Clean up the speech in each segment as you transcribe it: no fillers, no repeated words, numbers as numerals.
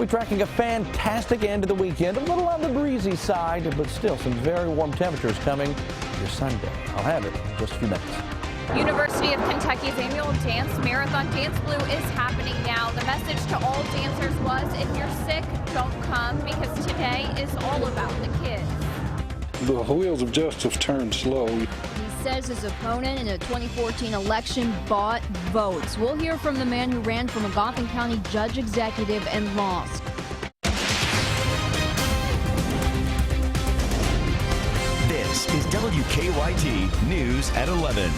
We're tracking a fantastic end to the weekend. A little on the breezy side, but still some very warm temperatures coming your Sunday. I'll have it in just a few minutes. University of Kentucky's annual dance marathon, Dance Blue, is happening now. The message to all dancers was, if you're sick, don't come, because today is all about the kids. The wheels of justice turned slow. He says his opponent in the 2014 election bought votes. We'll hear from the man who ran for Magoffin County Judge Executive and lost. This is WKYT News at 11.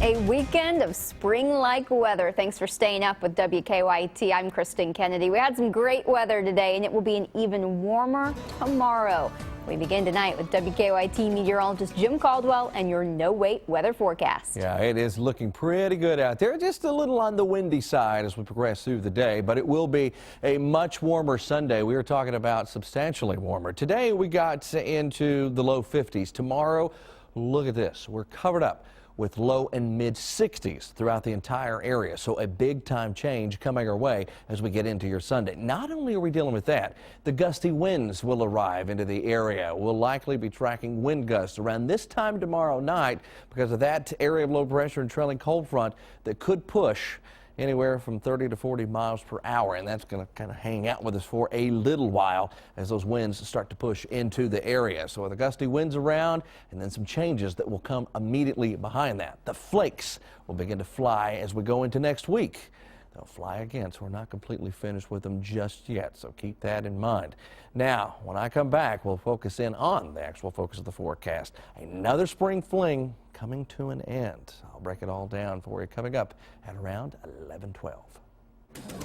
A weekend of spring-like weather. Thanks for staying up with WKYT. I'm Kristen Kennedy. We had some great weather today, and it will be an even warmer tomorrow. We begin tonight with WKYT meteorologist Jim Caldwell and your no-wait weather forecast. Yeah, it is looking pretty good out there. Just a little on the windy side as we progress through the day, but it will be a much warmer Sunday. We were talking about substantially warmer. Today we got into the low 50s. Tomorrow, look at this. We're covered up with low and mid 60s throughout the entire area. So a big time change coming our way as we get into your Sunday. Not only are we dealing with that, the gusty winds will arrive into the area. We'll likely be tracking wind gusts around this time tomorrow night because of that area of low pressure and trailing cold front that could push anywhere from 30 to 40 miles per hour, and that's going to kind of hang out with us for a little while as those winds start to push into the area. So with the gusty winds around and then some changes that will come immediately behind that. The flakes will begin to fly as we go into next week. They'll fly again, so we're not completely finished with them just yet, so keep that in mind. Now, when I come back, we'll focus in on the actual focus of the forecast. Another spring fling coming to an end. I'll break it all down for you coming up at around 11:12.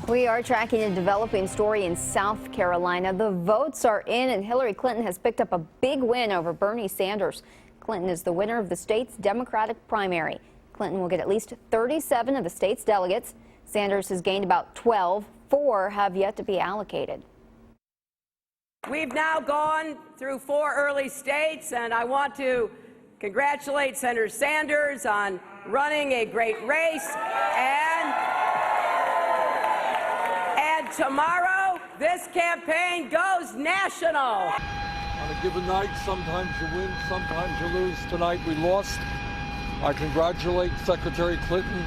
We are tracking a developing story in South Carolina. The votes are in, and Hillary Clinton has picked up a big win over Bernie Sanders. Clinton is the winner of the state's Democratic primary. Clinton will get at least 37 of the state's delegates. Sanders has gained about 12. 4 have yet to be allocated. We've now gone through 4 early states, and I want to congratulate Senator Sanders on running a great race. And tomorrow, this campaign goes national. On a given night, sometimes you win, sometimes you lose. Tonight we lost. I congratulate Secretary Clinton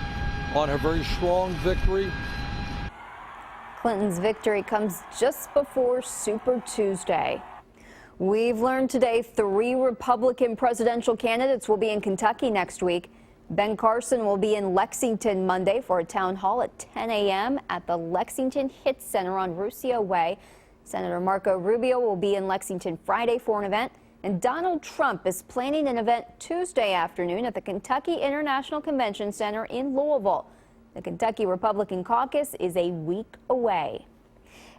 on her very strong victory. Clinton's victory comes just before Super Tuesday. We've learned today 3 Republican presidential candidates will be in Kentucky next week. Ben Carson will be in Lexington Monday for a town hall at 10 a.m. at the Lexington Hits Center on Ruscio Way. Senator Marco Rubio will be in Lexington Friday for an event. And Donald Trump is planning an event Tuesday afternoon at the Kentucky International Convention Center in Louisville. The Kentucky Republican Caucus is a week away.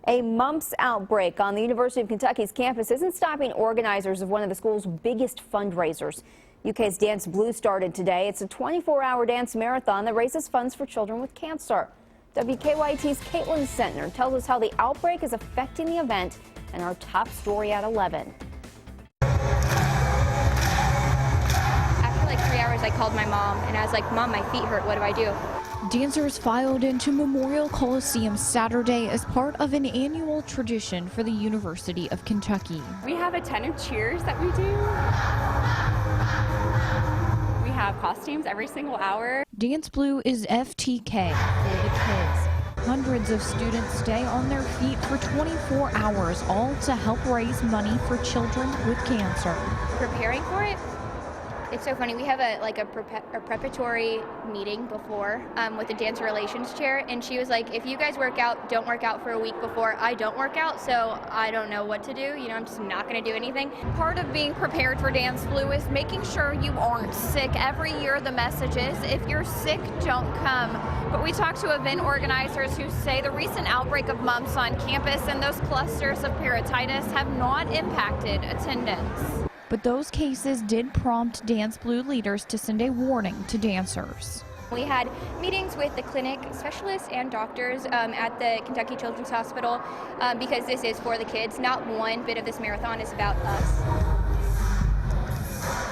A mumps outbreak on the University of Kentucky's campus isn't stopping organizers of one of the school's biggest fundraisers. UK's Dance Blue started today. It's a 24-hour dance marathon that raises funds for children with cancer. WKYT's Caitlin Sentner tells us how the outbreak is affecting the event and our top story at 11. After like 3 hours, I called my mom, and I was like, Mom, my feet hurt. What do I do? Dancers filed into Memorial Coliseum Saturday as part of an annual tradition for the University of Kentucky. We have a ton of cheers that we do. We have costumes every single hour. Dance Blue is FTK for the kids. Hundreds of students stay on their feet for 24 hours, all to help raise money for children with cancer. Preparing for it, it's so funny. We have a preparatory meeting before with the dancer relations chair, and she was like, if you guys work out, don't work out for a week before. I don't work out, so I don't know what to do. You know, I'm just not going to do anything. Part of being prepared for Dance Blue is making sure you aren't sick. Every year the message is, if you're sick, don't come. But we talked to event organizers who say the recent outbreak of mumps on campus and those clusters of parotitis have not impacted attendance. But those cases did prompt Dance Blue leaders to send a warning to dancers. We had meetings with the clinic specialists and doctors at the Kentucky Children's Hospital because this is for the kids. Not one bit of this marathon is about us.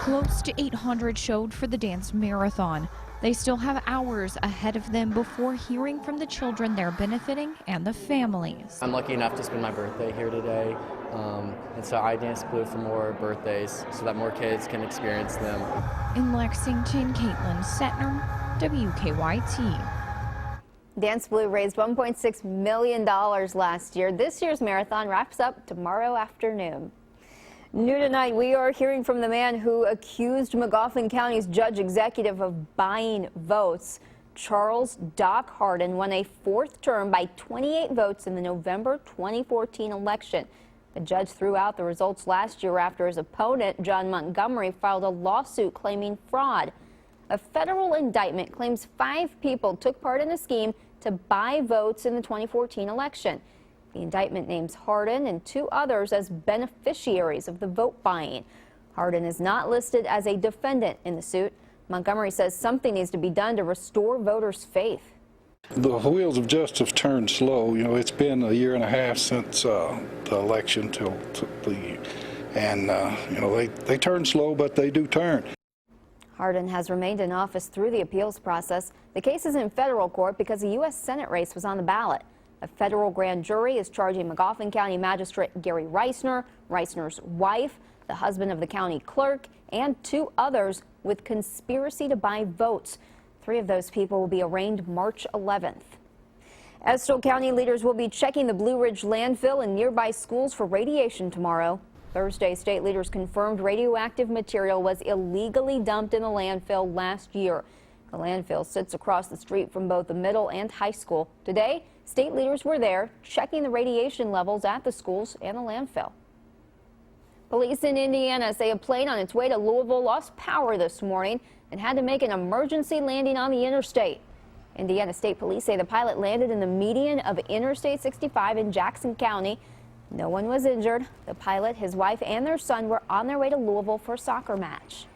Close to 800 showed for the dance marathon. They still have hours ahead of them before hearing from the children they're benefiting and the families. I'm lucky enough to spend my birthday here today, and so I dance blue for more birthdays so that more kids can experience them. In Lexington, Caitlin Setner, WKYT. Dance Blue raised $1.6 million last year. This year's marathon wraps up tomorrow afternoon. New tonight, we are hearing from the man who accused Magoffin County's judge executive of buying votes. Charles Doc Hardin won a fourth term by 28 votes in the November 2014 election. The judge threw out the results last year after his opponent, John Montgomery, filed a lawsuit claiming fraud. A federal indictment claims 5 people took part in a scheme to buy votes in the 2014 election. The indictment names Hardin and 2 others as beneficiaries of the vote buying. Hardin is not listed as a defendant in the suit. Montgomery says something needs to be done to restore voters' faith. The wheels of justice turn slow. You know, it's been a year and a half since the election they turn slow, but they do turn. Hardin has remained in office through the appeals process. The case is in federal court because a U.S. Senate race was on the ballot. A federal grand jury is charging Magoffin County Magistrate Gary Reisner, Reisner's wife, the husband of the county clerk, and 2 others with conspiracy to buy votes. 3 of those people will be arraigned March 11th. Estill County leaders will be checking the Blue Ridge landfill and nearby schools for radiation tomorrow. Thursday, state leaders confirmed radioactive material was illegally dumped in the landfill last year. The landfill sits across the street from both the middle and high school. Today, state leaders were there checking the radiation levels at the schools and the landfill. Police in Indiana say a plane on its way to Louisville lost power this morning and had to make an emergency landing on the interstate. Indiana State Police say the pilot landed in the median of Interstate 65 in Jackson County. No one was injured. The pilot, his wife, and their son were on their way to Louisville for a soccer match.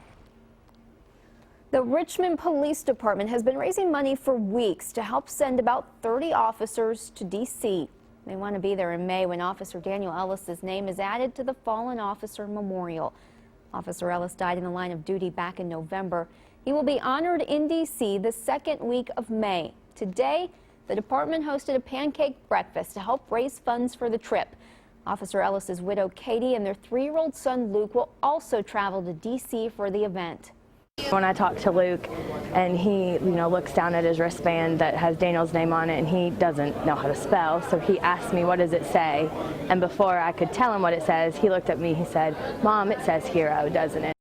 The Richmond Police Department has been raising money for weeks to help send about 30 officers to D.C. They want to be there in May when Officer Daniel Ellis's name is added to the Fallen Officer Memorial. Officer Ellis died in the line of duty back in November. He will be honored in D.C. the second week of May. Today, the department hosted a pancake breakfast to help raise funds for the trip. Officer Ellis's widow, Katie, and their 3-year-old son, Luke, will also travel to D.C. for the event. When I talked to Luke and he, looks down at his wristband that has Daniel's name on it and he doesn't know how to spell, so he asked me, what does it say? And before I could tell him what it says, he looked at me, he said, Mom, it says hero, doesn't it?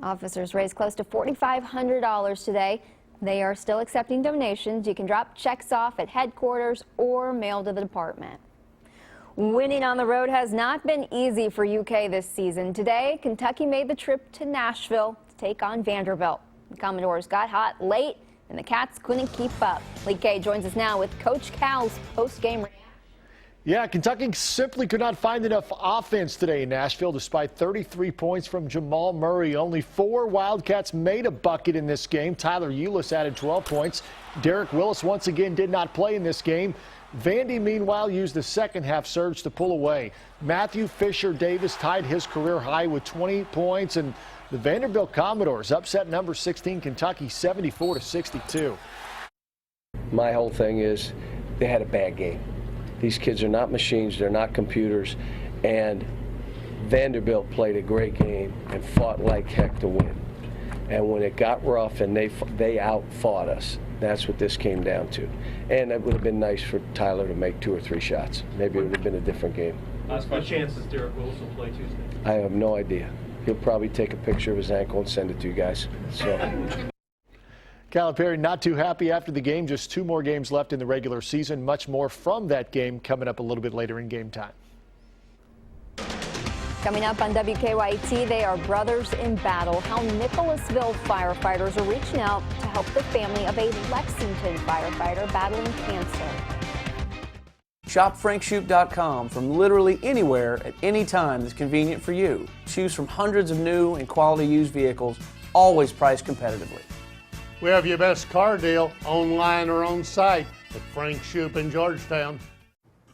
Officers raised close to $4,500 today. They are still accepting donations. You can drop checks off at headquarters or mail to the department. Winning on the road has not been easy for UK this season. Today, Kentucky made the trip to Nashville to take on Vanderbilt. The Commodores got hot late, and the Cats couldn't keep up. Lee Kay joins us now with Coach Cal's post-game reaction. Yeah, Kentucky simply could not find enough offense today in Nashville despite 33 points from Jamal Murray. Only 4 Wildcats made a bucket in this game. Tyler Eulis added 12 points. Derek Willis once again did not play in this game. Vandy, meanwhile, used the second-half surge to pull away. Matthew Fisher-Davis tied his career high with 20 points, and the Vanderbilt Commodores upset number 16 Kentucky 74-62. My whole thing is they had a bad game. These kids are not machines, they're not computers, and Vanderbilt played a great game and fought like heck to win. And when it got rough and they out-fought us, that's what this came down to. And it would have been nice for Tyler to make 2 or 3 shots. Maybe it would have been a different game. What chances Derek Willis will play Tuesday? I have no idea. He'll probably take a picture of his ankle and send it to you guys. So. Calipari not too happy after the game. Just 2 more games left in the regular season. Much more from that game coming up a little bit later in game time. Coming up on WKYT, they are brothers in battle. How Nicholasville firefighters are reaching out to help the family of a Lexington firefighter battling cancer. Shop FrankShoop.com from literally anywhere at any time that's convenient for you. Choose from hundreds of new and quality used vehicles, always priced competitively. We have your best car deal online or on site at Frank Shoop in Georgetown.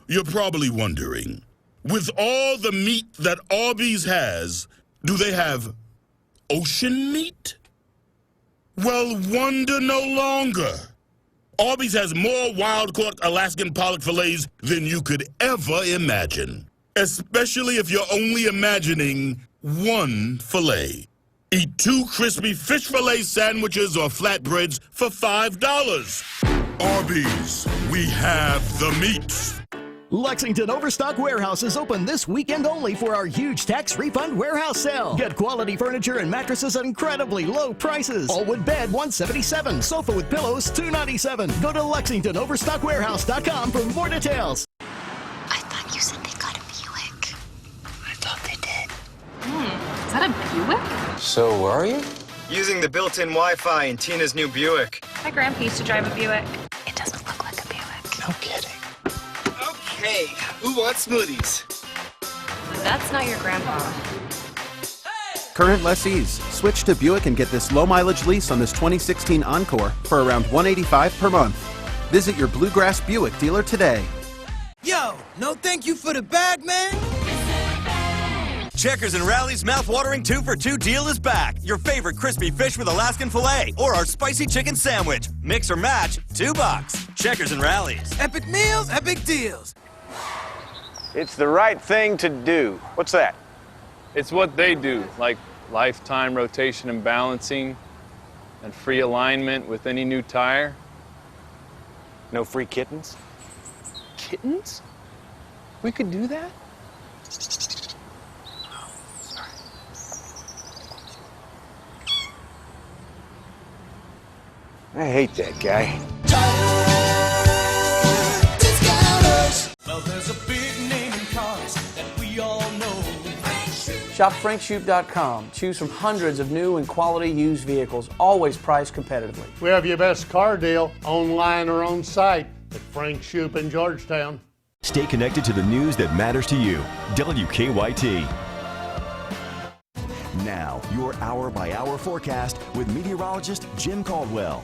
You're probably wondering, with all the meat that Arby's has, do they have ocean meat? Well, wonder no longer. Arby's has more wild-caught Alaskan pollock fillets than you could ever imagine, especially if you're only imagining one fillet. Eat 2 crispy fish fillet sandwiches or flatbreads for $5. Arby's, we have the meats. Lexington Overstock Warehouse is open this weekend only for our huge tax refund warehouse sale. Get quality furniture and mattresses at incredibly low prices. All wood bed $177, sofa with pillows $297. Go to LexingtonOverstockWarehouse.com for more details. I thought you said they got a Buick. I thought they did. Is that a Buick? So where are you? Using the built-in Wi-Fi in Tina's new Buick. My grandpa used to drive a Buick. It doesn't look like a Buick. No kidding. Okay, who wants smoothies? That's not your grandpa. Current lessees, switch to Buick and get this low-mileage lease on this 2016 Encore for around $185 per month. Visit your Bluegrass Buick dealer today. Yo, no thank you for the bag, man. Checkers and Rally's mouth-watering 2 for $2 deal is back. Your favorite crispy fish with Alaskan filet or our spicy chicken sandwich. Mix or match, $2. Checkers and Rally's. Epic meals, epic deals. It's the right thing to do. What's that? It's what they do, like lifetime rotation and balancing and free alignment with any new tire. No free kittens? Kittens? We could do that? I hate that guy. Well, there's a big name in cars that we all know. Shop FrankShoop.com. Choose from hundreds of new and quality used vehicles, always priced competitively. We have your best car deal online or on site at Frank Shoop in Georgetown. Stay connected to the news that matters to you. WKYT. Now, your hour-by-hour forecast with meteorologist Jim Caldwell.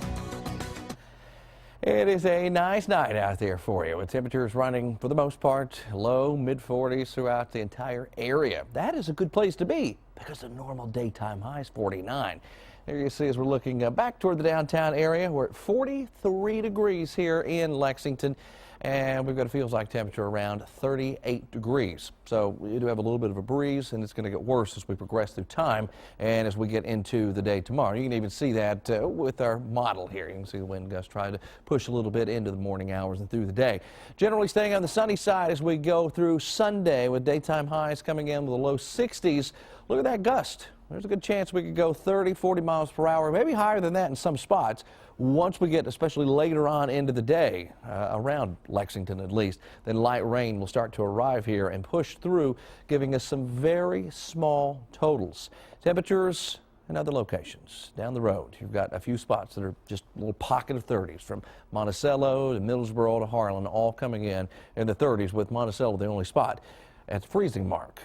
It is a nice night out there for you, with temperatures running, for the most part, low, mid-40s throughout the entire area. That is a good place to be because the normal daytime high is 49. There you see as we're looking back toward the downtown area, we're at 43 degrees here in Lexington. And we've got a feels like temperature around 38 degrees. So we do have a little bit of a breeze, and it's going to get worse as we progress through time and as we get into the day tomorrow. You can even see that with our model here. You can see the wind gusts try to push a little bit into the morning hours and through the day. Generally staying on the sunny side as we go through Sunday, with daytime highs coming in with the low 60s. Look at that gust. There's a good chance we could go 30, 40 miles per hour, maybe higher than that in some spots. Once we get, especially later on into the day, around Lexington at least, then light rain will start to arrive here and push through, giving us some very small totals. Temperatures in other locations down the road. You've got a few spots that are just a little pocket of 30s, from Monticello to Middlesboro to Harlan, all coming in the 30s, with Monticello the only spot at the freezing mark.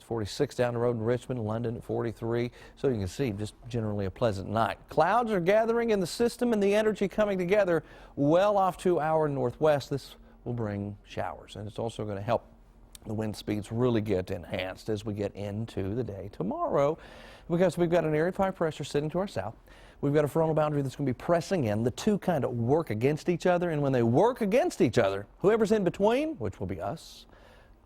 46 down the road in Richmond, London at 43. So you can see just generally a pleasant night. Clouds are gathering in the system and the energy coming together well off to our northwest. This will bring showers, and it's also going to help the wind speeds really get enhanced as we get into the day tomorrow, because we've got an area of high pressure sitting to our south. We've got a frontal boundary that's going to be pressing in. The two kind of work against each other, and when they work against each other, whoever's in between, which will be us,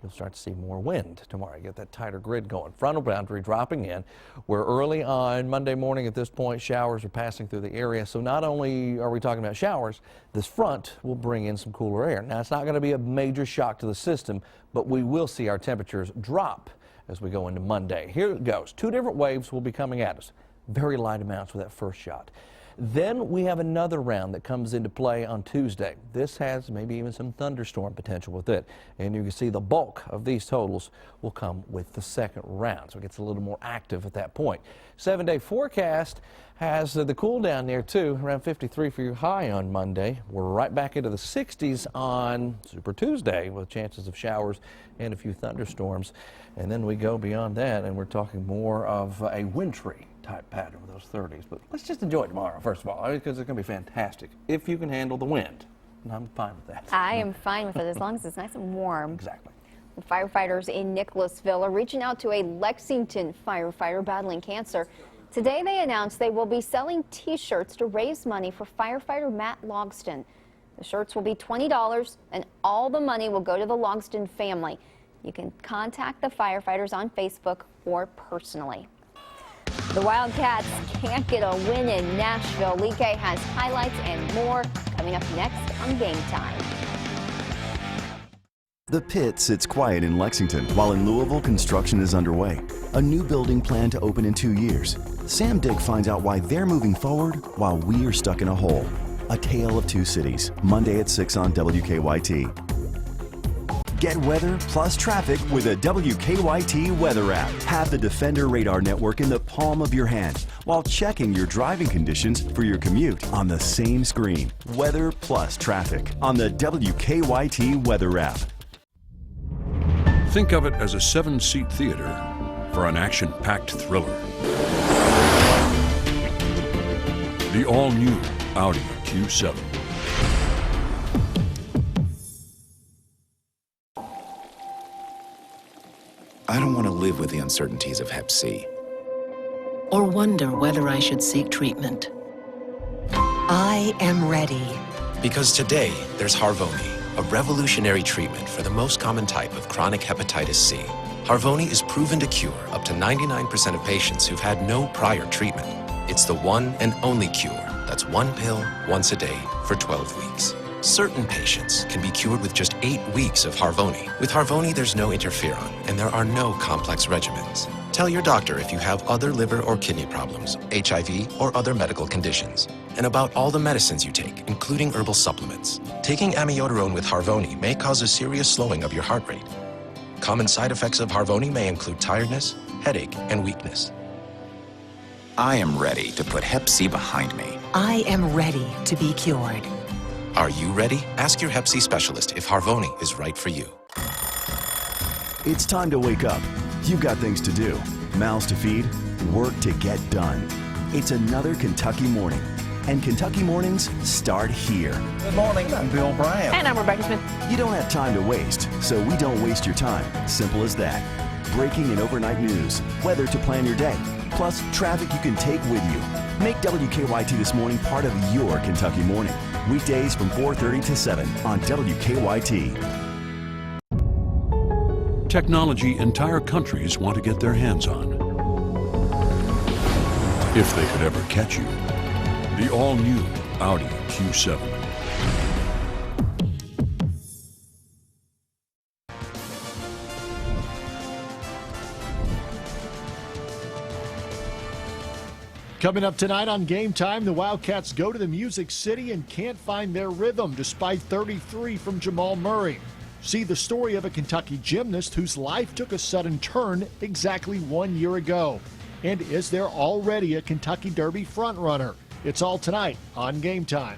you'll start to see more wind tomorrow. You get that tighter grid going. Frontal boundary dropping in. We're early on Monday morning at this point. Showers are passing through the area. So not only are we talking about showers, this front will bring in some cooler air. Now, it's not going to be a major shock to the system, but we will see our temperatures drop as we go into Monday. Here it goes. 2 different waves will be coming at us. Very light amounts with that first shot. Then we have another round that comes into play on Tuesday. This has maybe even some thunderstorm potential with it. And you can see the bulk of these totals will come with the second round. So it gets a little more active at that point. 7-day forecast has the cool down there too, around 53 for your high on Monday. We're right back into the 60s on Super Tuesday with chances of showers and a few thunderstorms. And then we go beyond that and we're talking more of a wintry type pattern with those 30s. But let's just enjoy it tomorrow, first of all, because it's going to be fantastic if you can handle the wind. And I'm fine with that. I am fine with it as long as it's nice and warm. Exactly. The firefighters in Nicholasville are reaching out to a Lexington firefighter battling cancer. Today they announced they will be selling T-shirts to raise money for firefighter Matt Logston. The shirts will be $20 and all the money will go to the Logston family. You can contact the firefighters on Facebook or personally. The Wildcats can't get a win in Nashville. Lee K has highlights and more coming up next on Game Time. The Pit sits quiet in Lexington, while in Louisville, construction is underway. A new building planned to open in 2 years. Sam Dick finds out why they're moving forward while we are stuck in a hole. A Tale of Two Cities, Monday at 6 on WKYT. Get weather plus traffic with a WKYT weather app. Have the Defender radar network in the palm of your hand while checking your driving conditions for your commute on the same screen. Weather plus traffic on the WKYT weather app. Think of it as a 7-seat theater for an action-packed thriller. The all-new Audi Q7. I don't want to live with the uncertainties of Hep C. Or wonder whether I should seek treatment. I am ready. Because today, there's Harvoni, a revolutionary treatment for the most common type of chronic hepatitis C. Harvoni is proven to cure up to 99% of patients who've had no prior treatment. It's the one and only cure that's one pill once a day for 12 weeks. Certain patients can be cured with just 8 weeks of Harvoni. With Harvoni, there's no interferon, and there are no complex regimens. Tell your doctor if you have other liver or kidney problems, HIV, or other medical conditions, and about all the medicines you take, including herbal supplements. Taking amiodarone with Harvoni may cause a serious slowing of your heart rate. Common side effects of Harvoni may include tiredness, headache, and weakness. I am ready to put Hep C behind me. I am ready to be cured. Are you ready? Ask your Hep C specialist if Harvoni is right for you. It's time to wake up. You've got things to do, mouths to feed, work to get done. It's another Kentucky morning, and Kentucky mornings start here. Good morning, I'm Bill Brown. And I'm Rebecca Smith. You don't have time to waste, so we don't waste your time. Simple as that. Breaking and overnight news, weather to plan your day, plus traffic you can take with you. Make WKYT This Morning part of your Kentucky morning. Weekdays from 4:30 to 7 on WKYT. Technology entire countries want to get their hands on. If they could ever catch you. The all-new Audi Q7. Coming up tonight on Game Time, the Wildcats go to the Music City and can't find their rhythm despite 33 from Jamal Murray. See the story of a Kentucky gymnast whose life took a sudden turn exactly 1 year ago. And is there already a Kentucky Derby frontrunner? It's all tonight on Game Time.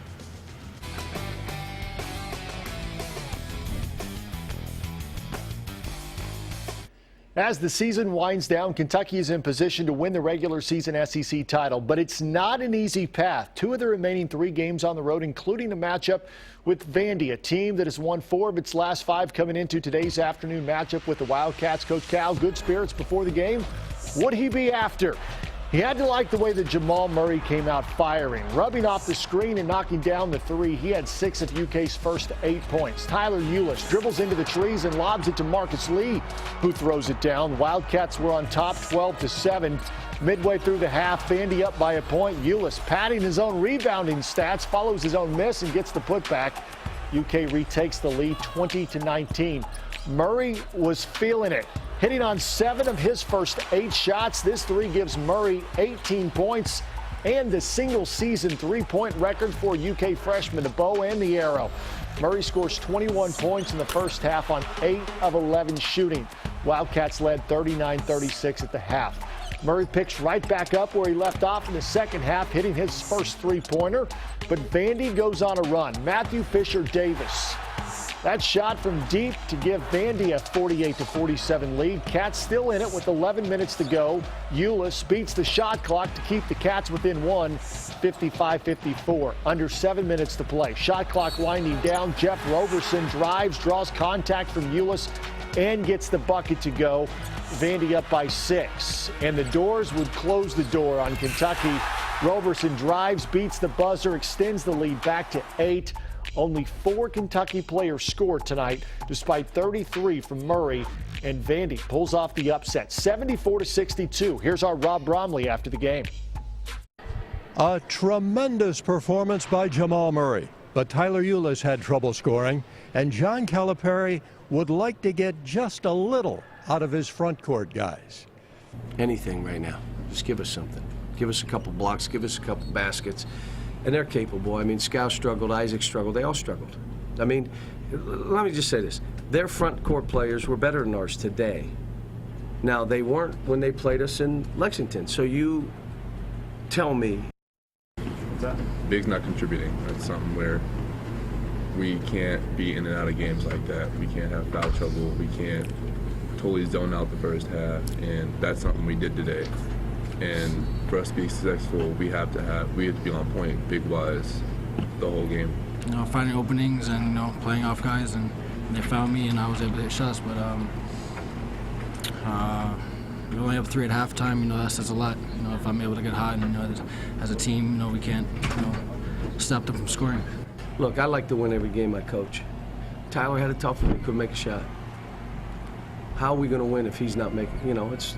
As the season winds down, Kentucky is in position to win the regular season SEC title, but it's not an easy path. 2 of the remaining 3 games on the road, including the matchup with Vandy, a team that has won 4 of its last 5 coming into today's afternoon matchup with the Wildcats. Coach Cal, good spirits before the game. Would he be after? He had to like the way that Jamal Murray came out firing, rubbing off the screen and knocking down the 3. He had 6 of UK's first 8 points. Tyler Eulis dribbles into the trees and lobs it to Marcus Lee, who throws it down. Wildcats were on top 12-7. Midway through the half, Vandy up by a point. Eulis padding his own rebounding stats, follows his own miss and gets the putback. UK retakes the lead 20-19. Murray was feeling it, hitting on 7 of his first 8 shots. This 3 gives Murray 18 points and the single-season 3-point record for UK freshman, the bow and the arrow. Murray scores 21 points in the first half on 8 of 11 shooting. Wildcats led 39-36 at the half. Murray picks right back up where he left off in the second half, hitting his first 3-pointer. But Vandy goes on a run. Matthew Fisher-Davis That shot from deep to give Vandy a 48-47 lead. Cats still in it with 11 minutes to go. Euless beats the shot clock to keep the Cats within one, 55-54. Under 7 minutes to play. Shot clock winding down. Jeff Roberson drives, draws contact from Euless, and gets the bucket to go. Vandy up by 6. And the Doors would close the door on Kentucky. Roberson drives, beats the buzzer, extends the lead back to 8. Only 4 Kentucky players scored tonight, despite 33 from Murray, and Vandy pulls off the upset, 74-62. Here's our Rob Bromley after the game. A tremendous performance by Jamal Murray, but Tyler Euless had trouble scoring, and John Calipari would like to get just a little out of his front court guys. Anything right now. Just give us something. Give us a couple blocks, give us a couple baskets. And they're capable. I mean, Scout struggled, Isaac struggled, they all struggled. I mean, let me just say this. Their front court players were better than ours today. Now, they weren't when they played us in Lexington. So you tell me. Big's not contributing. That's something where we can't be in and out of games like that. We can't have foul trouble. We can't totally zone out the first half. And that's something we did today. And for us to be successful, we have to be on point, big-wise, the whole game. You know, finding openings and, playing off guys, and they found me and I was able to hit shots, but we only have 3 at halftime, that says a lot. If I'm able to get hot and, as a team, we can't, stop them from scoring. Look, I like to win every game I coach. Tyler had a tough one, he couldn't make a shot. How are we going to win if he's not making, it's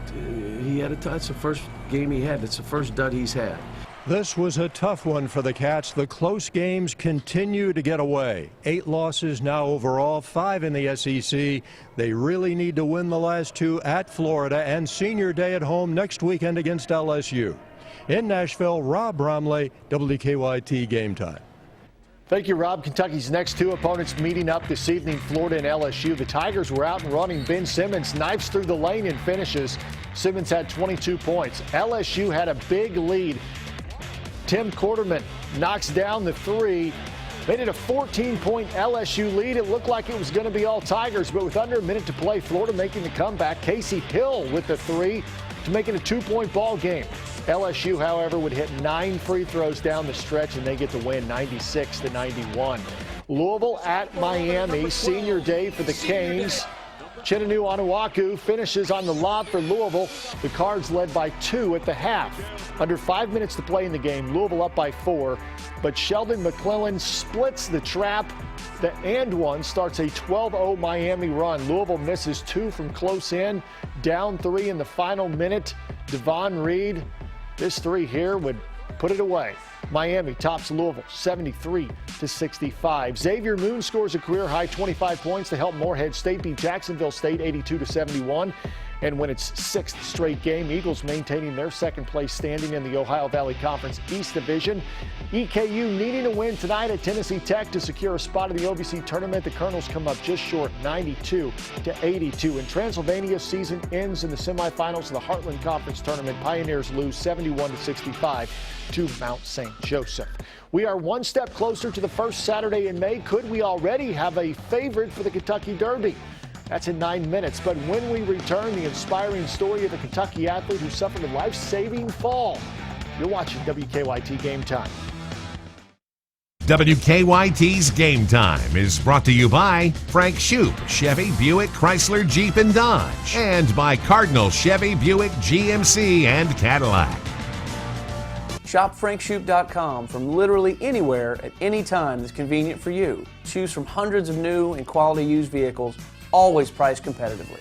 the first game he had. It's the first dud he's had. This was a tough one for the Cats. The close games continue to get away. 8 losses now overall, 5 in the SEC. They really need to win the last 2 at Florida and Senior Day at home next weekend against LSU. In Nashville, Rob Bromley, WKYT Game Time. Thank you, Rob. Kentucky's next 2 opponents meeting up this evening, Florida and LSU. The Tigers were out and running. Ben Simmons knifes through the lane and finishes. Simmons had 22 points. LSU had a big lead. Tim Quarterman knocks down the 3. Made it a 14-point LSU lead. It looked like it was going to be all Tigers, but with under a minute to play, Florida making the comeback. Casey Hill with the 3 to make it a 2-point ball game. LSU, however, would hit 9 free throws down the stretch, and they get the win 96-91. Louisville at Miami, Senior Day for the Canes. Chinanu Onuaku finishes on the lob for Louisville. The Cards led by 2 at the half. Under 5 minutes to play in the game, Louisville up by 4. But Sheldon McClellan splits the trap. The and one starts a 12-0 Miami run. Louisville misses 2 from close in. Down 3 in the final minute. Devon Reed, this 3 here would put it away. Miami tops Louisville 73-65. Xavier Moon scores a career-high 25 points to help Morehead State beat Jacksonville State 82-71. And win its 6th straight game, Eagles maintaining their 2nd place standing in the Ohio Valley Conference East Division. EKU needing a win tonight at Tennessee Tech to secure a spot in the OVC tournament. The Colonels come up just short, 92-82. And Transylvania's season ends in the semifinals of the Heartland Conference tournament. Pioneers lose 71-65 to Mount St. Joseph. We are one step closer to the first Saturday in May. Could we already have a favorite for the Kentucky Derby? That's in 9 minutes. But when we return, the inspiring story of a Kentucky athlete who suffered a life-saving fall. You're watching WKYT Game Time. WKYT's Game Time is brought to you by Frank Shoup, Chevy, Buick, Chrysler, Jeep, and Dodge. And by Cardinal, Chevy, Buick, GMC, and Cadillac. Shop FrankShoup.com from literally anywhere at any time that's convenient for you. Choose from hundreds of new and quality used vehicles, always priced competitively.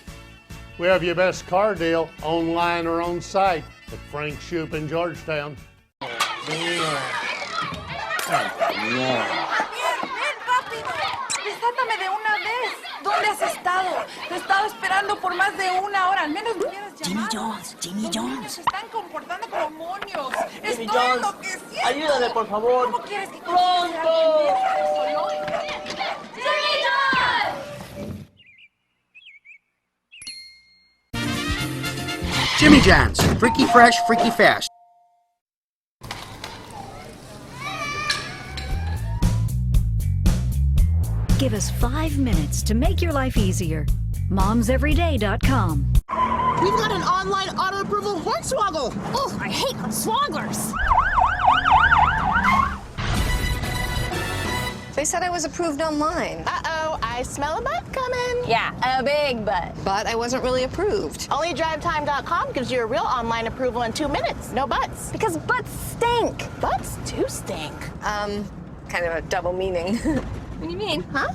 We have your best car deal online or on site at Frank Shoup in Georgetown. Desátame de una vez. ¿Dónde has estado? Te he estado esperando por más de 1 hora. Al menos me hubieras llamado. Jimmy Jones. Se están comportando como monios. Estoy enloqueciendo. Ayúdame, por favor. ¿Cómo quieres que ¡Pronto! ¡Jimmy Jones! Jimmy John's, freaky fresh, freaky fast. Give us 5 minutes to make your life easier. momseveryday.com. We've got an online auto-approval hornswoggle. Oh, I hate swogglers. They said I was approved online. Uh-oh, I smell a butt coming. Yeah, a big butt. But I wasn't really approved. Only DriveTime.com gives you a real online approval in 2 minutes. No butts. Because butts stink. Butts do stink. Kind of a double meaning. What do you mean? Huh?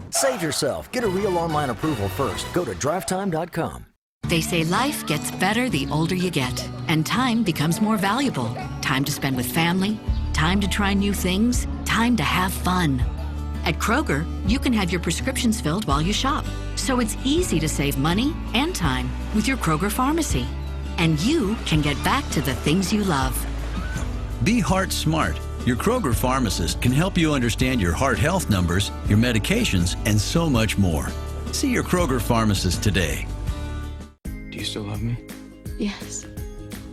Save yourself. Get a real online approval first. Go to DriveTime.com. They say life gets better the older you get, and time becomes more valuable. Time to spend with family, time to try new things, time to have fun. At Kroger, you can have your prescriptions filled while you shop, so it's easy to save money and time with your Kroger pharmacy. And you can get back to the things you love. Be heart smart. Your Kroger pharmacist can help you understand your heart health numbers, your medications, and so much more. See your Kroger pharmacist today. Do you still love me? Yes.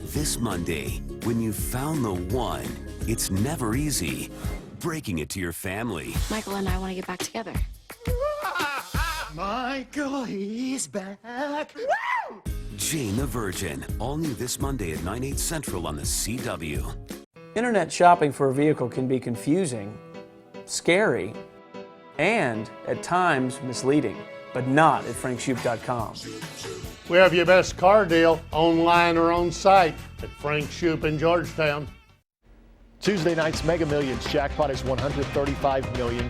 This Monday, when you've found the one, it's never easy breaking it to your family. Michael and I want to get back together. Michael, he's back. Jane the Virgin, all new this Monday at 9/8 Central on the CW. Internet shopping for a vehicle can be confusing, scary, and at times misleading, but not at frankshoop.com. We have your best car deal online or on site at Frank Shoop in Georgetown. Tuesday night's Mega Millions jackpot is $135 million.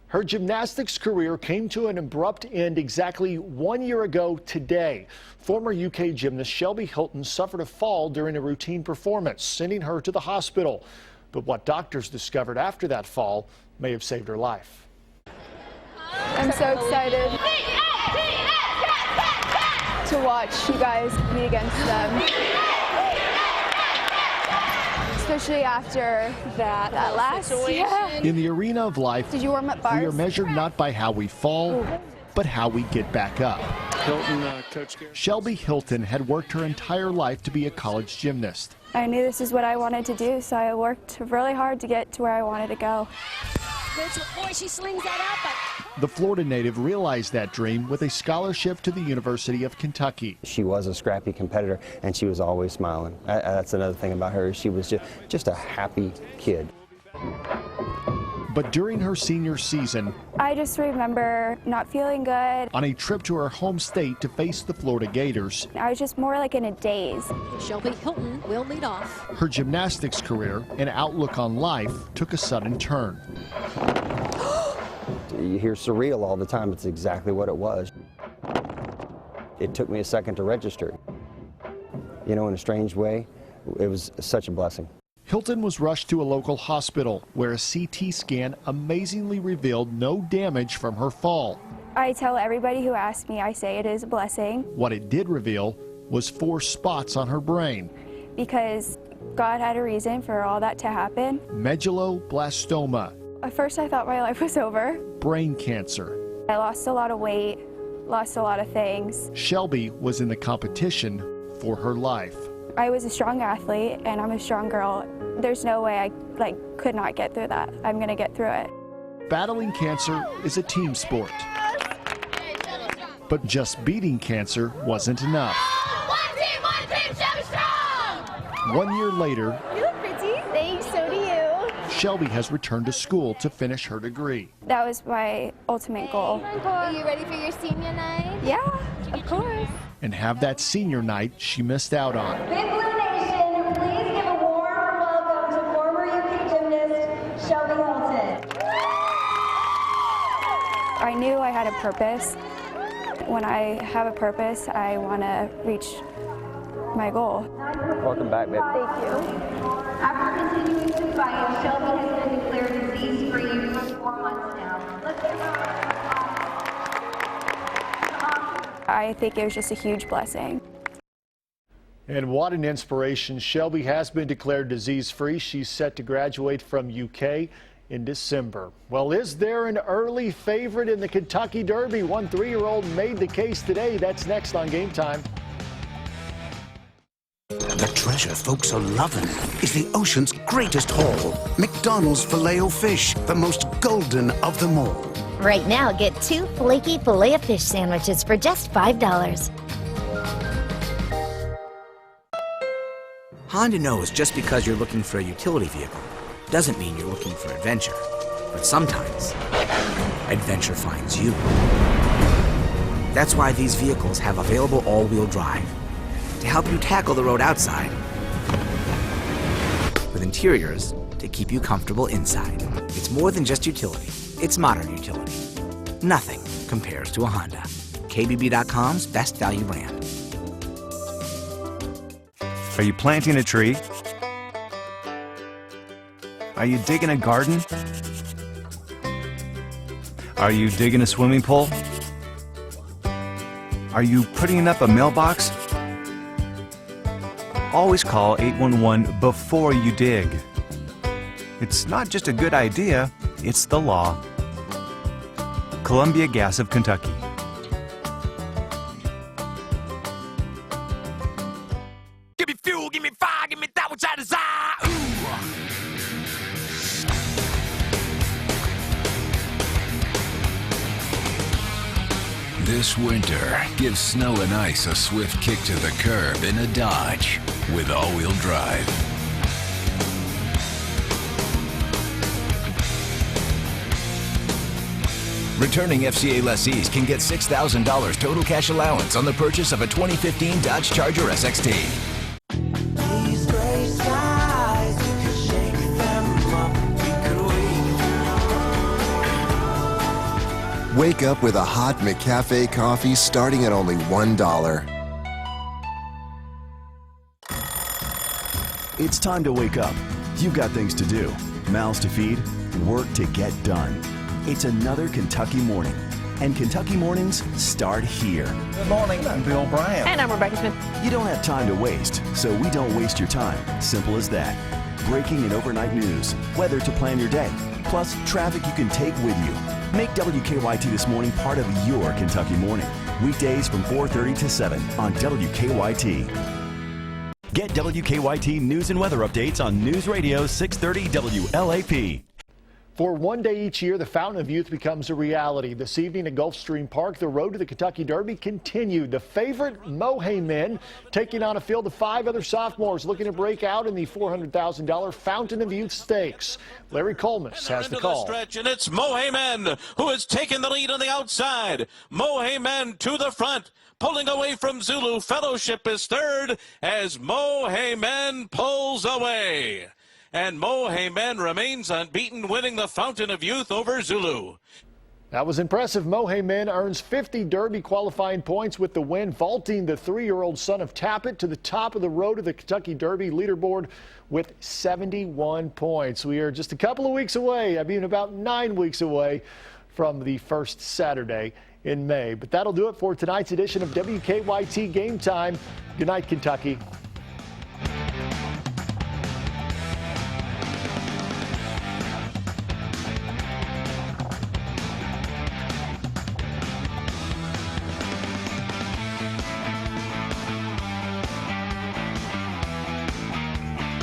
Her gymnastics career came to an abrupt end exactly 1 year ago today. Former UK gymnast Shelby Hilton suffered a fall during a routine performance, sending her to the hospital. But what doctors discovered after that fall may have saved her life. I'm so excited to watch you guys meet against them. Especially after that last situation. In the arena of life, Did you warm up bars? we are measured not by how we fall, but how we get back up. Hilton, Coach Gary. Shelby Hilton had worked her entire life to be a college gymnast. I knew this is what I wanted to do, so I worked really hard to get to where I wanted to go. Boy, she slings that out, The Florida native realized that dream with a scholarship to the University of Kentucky. She was a scrappy competitor, and she was always smiling. That's another thing about her. She was just a happy kid. But during her senior season, I just remember not feeling good. on a trip to her home state to face the Florida Gators, I was just more like in a daze. Shelby Hilton will lead off. her gymnastics career and outlook on life took a sudden turn. You hear surreal all the time. It's exactly what it was. It took me a second to register. You know, in a strange way, it was such a blessing. Hilton was rushed to a local hospital where a CT scan amazingly revealed no damage from her fall. I tell everybody who asks me, I say it is a blessing What it did reveal was 4 spots on her brain. because God had a reason for all that to happen. Medulloblastoma, At first I thought my life was over. brain cancer. I lost a lot of weight, lost a lot of things. Shelby was in the competition for her life. I was a strong athlete and I'm a strong girl. There's no way I could not get through that. I'm gonna get through it. Battling cancer is a team sport. But just beating cancer wasn't enough. One team, Shelby strong! 1 year later, You look pretty. Thanks, so do you. Shelby has returned to school to finish her degree. That was my ultimate goal. Are you ready for your senior night? Yeah, of course. And have that senior night she missed out on. Big Blue Nation, please give a warm welcome to former UK gymnast Shelby Hilton. I knew I had a purpose. When I have a purpose, I want to reach my goal. Welcome back, baby. Thank you. After continuing to fight, Shelby has been declared disease-free for 4 months now. Let's give her a round of applause. I think it was just a huge blessing. And what an inspiration. Shelby has been declared disease-free. She's set to graduate from UK in December. Well, is there an early favorite in the Kentucky Derby? One 3-year-old made the case today. That's next on Game Time. The treasure folks are loving is the ocean's greatest haul. McDonald's Filet-O-Fish, the most golden of them all. Right now, get 2 flaky Filet-O-Fish sandwiches for just $5. Honda knows just because you're looking for a utility vehicle doesn't mean you're looking for adventure. But sometimes, adventure finds you. That's why these vehicles have available all-wheel drive to help you tackle the road outside, with interiors to keep you comfortable inside. It's more than just utility. It's modern utility. Nothing compares to a Honda. KBB.com's best value brand. Are you planting a tree? Are you digging a garden? Are you digging a swimming pool? Are you putting up a mailbox? Always call 811 before you dig. It's not just a good idea, it's the law. Columbia Gas of Kentucky. Give me fuel, give me fire, give me that which I desire. This winter, give snow and ice a swift kick to the curb in a Dodge with all-wheel drive. Returning FCA lessees can get $6,000 total cash allowance on the purchase of a 2015 Dodge Charger SXT. Wake up with a hot McCafe coffee starting at only $1. It's time to wake up. You've got things to do, mouths to feed, work to get done. It's another Kentucky morning, and Kentucky mornings start here. Good morning, I'm Bill Bryant. And I'm Rebecca Smith. You don't have time to waste, so we don't waste your time. Simple as that. Breaking and overnight news, weather to plan your day, plus traffic you can take with you. Make WKYT This Morning part of your Kentucky morning. Weekdays from 4:30 to 7 on WKYT. Get WKYT news and weather updates on News Radio 630 WLAP. For one day each year, the Fountain of Youth becomes a reality. This evening at Gulfstream Park, the road to the Kentucky Derby continued. The favorite Mohey men taking on a field of 5 other sophomores looking to break out in the $400,000 Fountain of Youth Stakes. Larry Colmus has the call. Stretch, and it's Mohey Men who has taken the lead on the outside. Mohey Men to the front, pulling away from Zulu. Fellowship is third as Mohey Men pulls away. And Mohey Men remains unbeaten, winning the Fountain of Youth over Zulu. That was impressive. Mohey Men earns 50 Derby qualifying points with the win, vaulting the 3-year-old son of Tappet to the top of the road of the Kentucky Derby leaderboard with 71 points. We are just a couple of weeks away, about 9 weeks away from the first Saturday in May. But that'll do it for tonight's edition of WKYT Game Time. Good night, Kentucky.